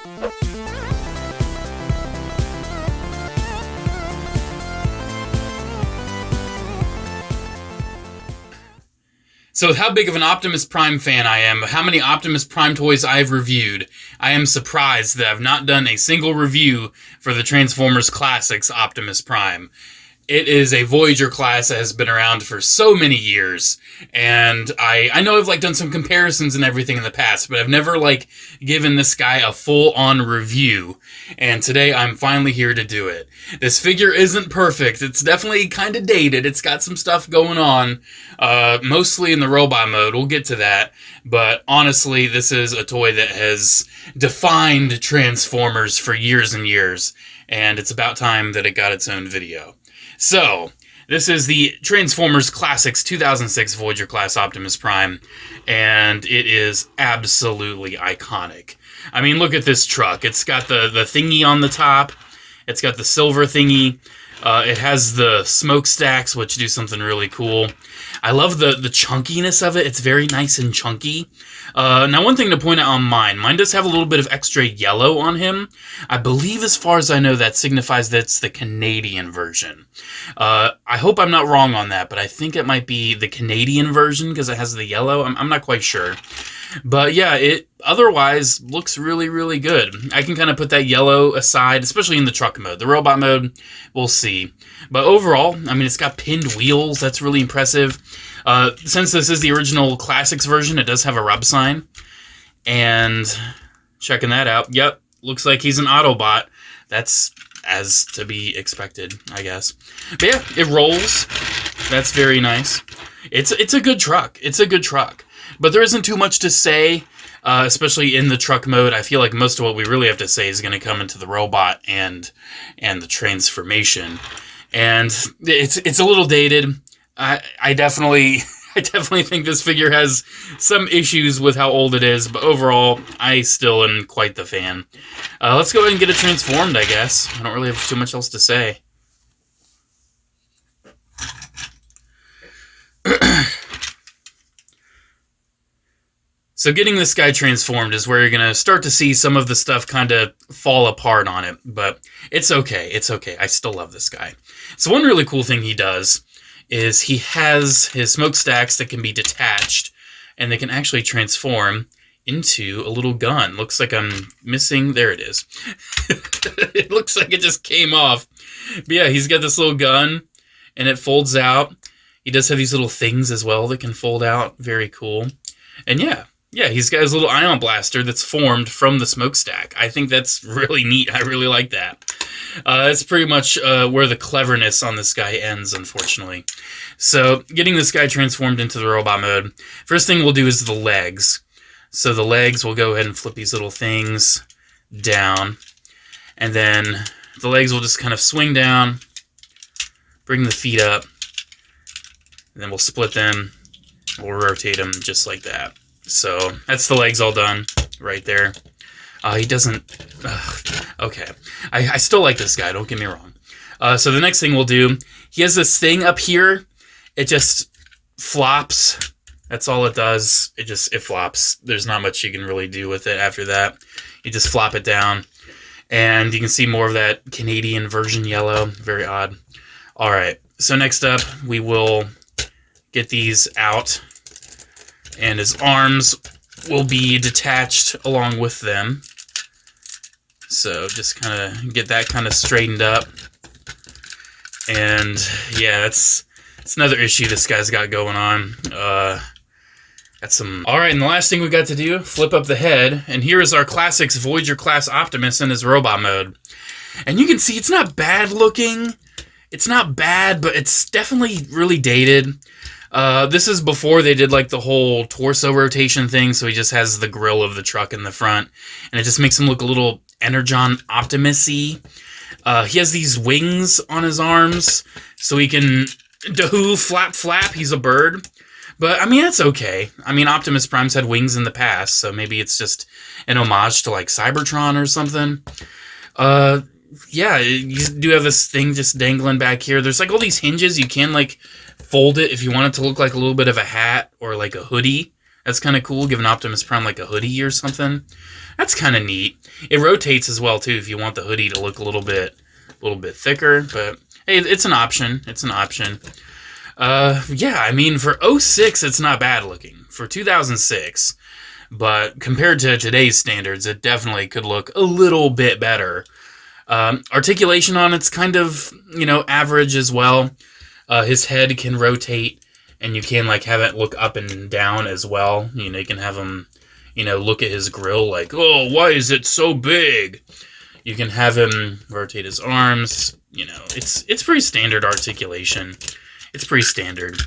So how big of an Optimus Prime fan I am, how many Optimus Prime toys I've reviewed, I am surprised that I've not done a single review for the Transformers Classics Optimus Prime. It is a Voyager class that has been around for so many years, and I know I've done some comparisons and everything in the past, but I've never given this guy a full-on review, and today I'm finally here to do it. This figure isn't perfect. It's definitely kind of dated. It's got some stuff going on, mostly in the robot mode. We'll get to that, but honestly, this is a toy that has defined Transformers for years and years, and it's about time that it got its own video. So, this is the Transformers Classics 2006 Voyager class Optimus Prime, and it is absolutely iconic. I mean, look at this truck. It's got the thingy on the top. It's got the silver thingy. It has the smokestacks, which do something really cool. I love the chunkiness of it. It's very nice and chunky. Now, one thing to point out on mine does have a little bit of extra yellow on him. I believe, as far as I know, that signifies that it's the Canadian version. I hope I'm not wrong on that, but I think it might be the Canadian version because it has the yellow. I'm not quite sure. But yeah, it otherwise looks really, really good. I can kind of put that yellow aside, especially in the truck mode. The robot mode, we'll see. But overall, I mean, it's got pinned wheels. That's really impressive. Since this is the original Classics version, it does have a rub sign. And checking that out, yep, looks like he's an Autobot. That's as to be expected, I guess. But yeah, it rolls. That's very nice. It's a good truck. It's a good truck. But there isn't too much to say, especially in the truck mode. I feel like most of what we really have to say is going to come into the robot and the transformation. And it's a little dated. I definitely think this figure has some issues with how old it is, but overall, I still am quite the fan. Let's go ahead and get it transformed, I guess. I don't really have too much else to say. So getting this guy transformed is where you're going to start to see some of the stuff kind of fall apart on it, but it's okay. It's okay. I still love this guy. So one really cool thing he does is he has his smokestacks that can be detached, and they can actually transform into a little gun. Looks like I'm missing... There it is. It looks like it just came off. But yeah, he's got this little gun, and it folds out. He does have these little things as well that can fold out. Very cool. And yeah, he's got his little ion blaster that's formed from the smokestack. I think that's really neat. I really like that. That's pretty much where the cleverness on this guy ends, unfortunately. So, getting this guy transformed into the robot mode, first thing we'll do is the legs. So the legs, we'll go ahead and flip these little things down. And then the legs will just kind of swing down, bring the feet up, and then we'll split them. We'll rotate them just like that. So that's the legs all done right there. He doesn't... okay. I still like this guy, don't get me wrong. So the next thing we'll do, he has this thing up here. It just flops. That's all it does. It flops. There's not much you can really do with it after that. You just flop it down. And you can see more of that Canadian version yellow. Very odd. Alright, so next up, we will get these out. And his arms will be detached along with them. So just kind of get that kind of straightened up. And yeah, that's another issue this guy's got going on. Alright, and the last thing we got to do, flip up the head. And here is our Classics Voyager class Optimus in his robot mode. And you can see it's not bad looking. It's not bad, but it's definitely really dated. This is before they did the whole torso rotation thing, so he just has the grill of the truck in the front, and it just makes him look a little Energon Optimus-y. He has these wings on his arms, so he can dahoo, flap, flap. He's a bird. But, I mean, that's okay. I mean, Optimus Prime's had wings in the past, so maybe it's just an homage to, Cybertron or something. Yeah, you do have this thing just dangling back here. There's, all these hinges. You can, fold it if you want it to look like a little bit of a hat or, a hoodie. That's kind of cool, giving Optimus Prime like a hoodie or something. That's kind of neat. It rotates as well, too, if you want the hoodie to look a little bit thicker. But, hey, it's an option. It's an option. Yeah, I mean, for 06, it's not bad looking. For 2006, but compared to today's standards, it definitely could look a little bit better. Articulation on it's kind of, average as well. His head can rotate, and you can, have it look up and down as well. You can have him, look at his grill like, oh, why is it so big? You can have him rotate his arms. It's pretty standard articulation. It's pretty standard.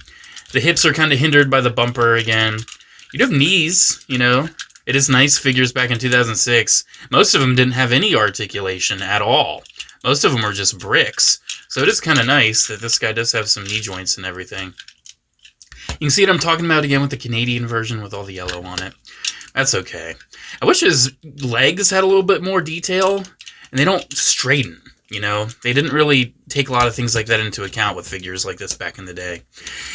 The hips are kind of hindered by the bumper again. You'd have knees, It is nice figures back in 2006. Most of them didn't have any articulation at all. Most of them were just bricks. So it is kind of nice that this guy does have some knee joints and everything. You can see what I'm talking about again with the Canadian version with all the yellow on it. That's okay. I wish his legs had a little bit more detail, and they don't straighten. They didn't really take a lot of things like that into account with figures like this back in the day.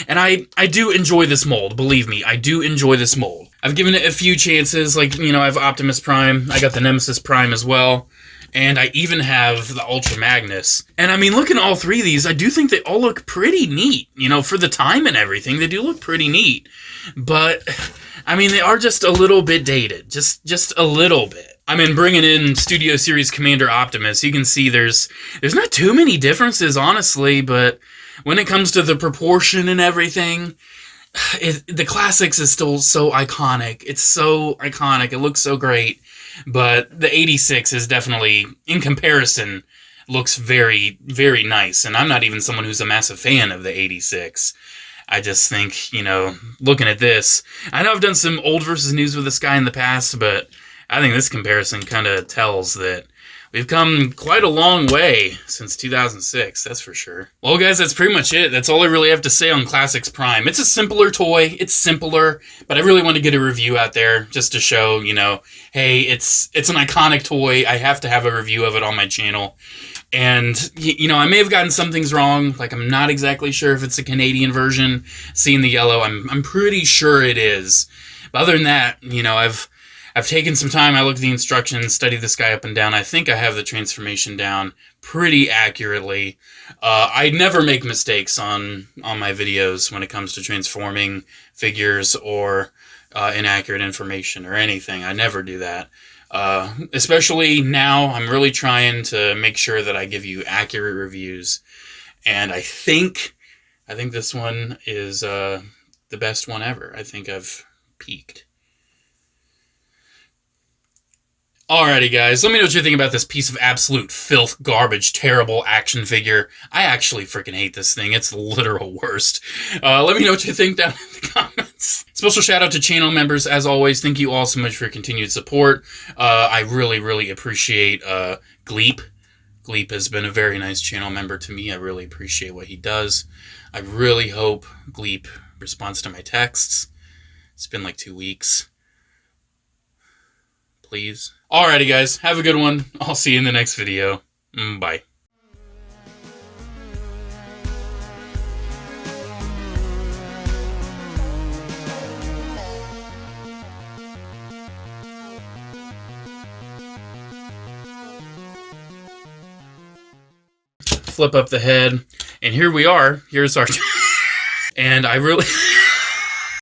And I do enjoy this mold. Believe me, I do enjoy this mold. I've given it a few chances. I have Optimus Prime. I got the Nemesis Prime as well. And I even have the Ultra Magnus. And I mean, looking at all three of these, I do think they all look pretty neat. For the time and everything, they do look pretty neat. But, I mean, they are just a little bit dated. Just a little bit. I mean, bringing in Studio Series Commander Optimus, you can see there's not too many differences, honestly, but when it comes to the proportion and everything, the Classics is still so iconic. It's so iconic. It looks so great. But the 86 is definitely, in comparison, looks very, very nice. And I'm not even someone who's a massive fan of the 86. I just think, looking at this, I know I've done some old versus news with this guy in the past, but I think this comparison kind of tells that we've come quite a long way since 2006, that's for sure. Well, guys, that's pretty much it. That's all I really have to say on Classics Prime. It's a simpler toy. It's simpler, but I really want to get a review out there just to show, hey, it's an iconic toy. I have to have a review of it on my channel. And, I may have gotten some things wrong. I'm not exactly sure if it's the Canadian version. Seeing the yellow, I'm pretty sure it is. But other than that, I've taken some time. I looked at the instructions, studied this guy up and down. I think I have the transformation down pretty accurately. I never make mistakes on my videos when it comes to transforming figures or inaccurate information or anything. I never do that. Especially now, I'm really trying to make sure that I give you accurate reviews. And I think this one is the best one ever. I think I've peaked. Alrighty, guys, let me know what you think about this piece of absolute filth, garbage, terrible action figure. I actually freaking hate this thing. It's the literal worst. Let me know what you think down in the comments. Special shout out to channel members, as always. Thank you all so much for your continued support. I really, really appreciate Gleep. Gleep has been a very nice channel member to me. I really appreciate what he does. I really hope Gleep responds to my texts. It's been like 2 weeks. Please. Alrighty, guys. Have a good one. I'll see you in the next video. Bye. Flip up the head. And here we are. Here's our... And I really...